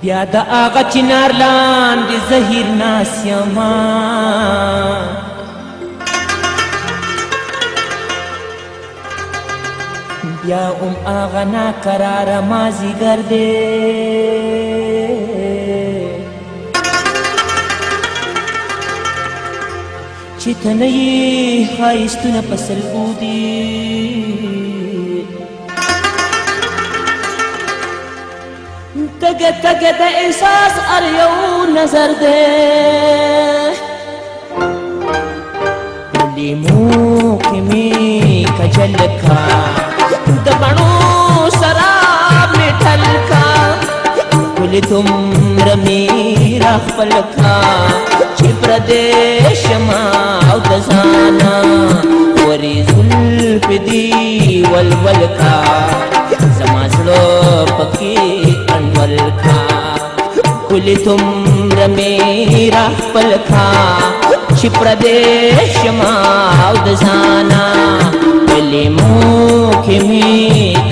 بیا د آغا چنار لاندې زهیر ناس یما بیا آغا ناقراره مازیګر دی چې ته نه یې ښایستونه په سلګو دي تګه تګه د احساس هر یو نظر دی لیمو کې مې کجل کا د بڼو سراب مې ټل کا ولې دومره مې راخپل کا چې پردې شمه او د ځانه ورې زلفې دي ولول کا زما زړه پکې انول کا ولې دومره مې راخپل کا چې پردې شمه او د ځانه لیمو کې مې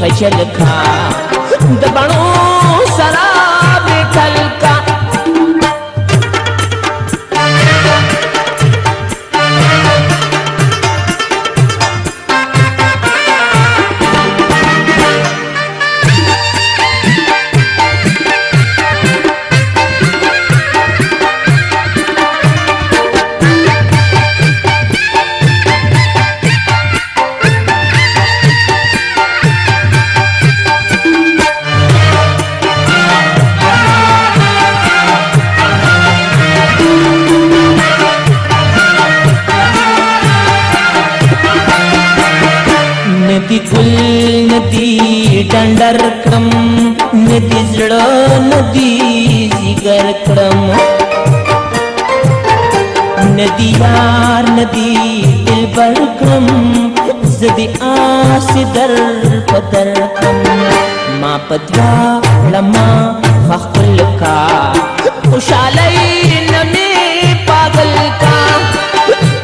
کجل کا د بڼو سراب مې ټل کا ندی گل ندی ډنډر کړم ندی زړه ندی زیګر کړم ندی یار ندی دلبر کړم زدی آس در پدر کړم ما پدوا لما خپل کا خوشالۍ نمې پاگل کا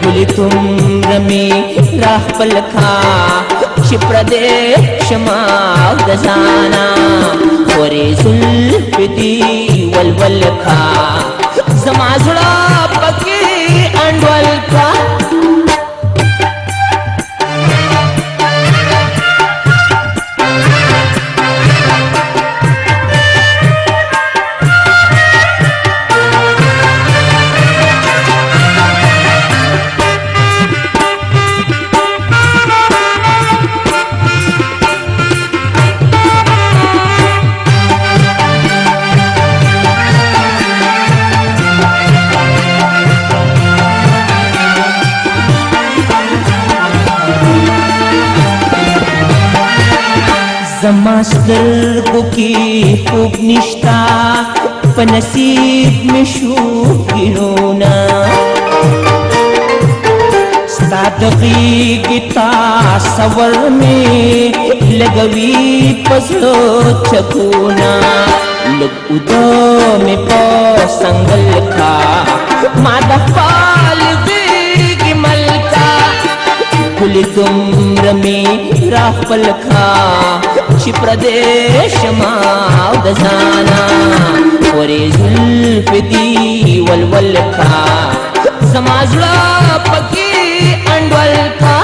ولې دومره مې راخپل کا چې پردې شمه او د ځانه ورې زلفې دي ولول کا زما زړه پکې انډول کا زما سترګو کې خوب نشتا په نصیب مې شو ګیرونه ستا د غېږې تصور مې لګوي په زړه چکونه لږ اوده مې په سنګل کا ما د خپل غېږې ملکه ولې دومره مې راخپل کا چې پردې شمه او د ځانه ورې زلفې دي ولول کا زما زړه پکې انډول کا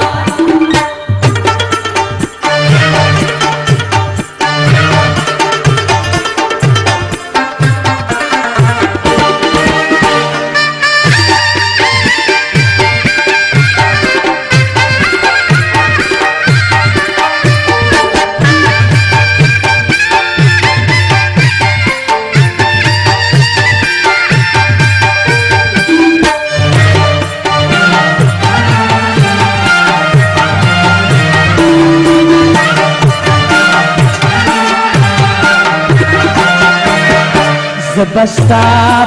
زبستا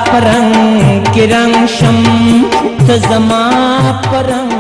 پرنگ کی رنگ شم ته زما پرنگ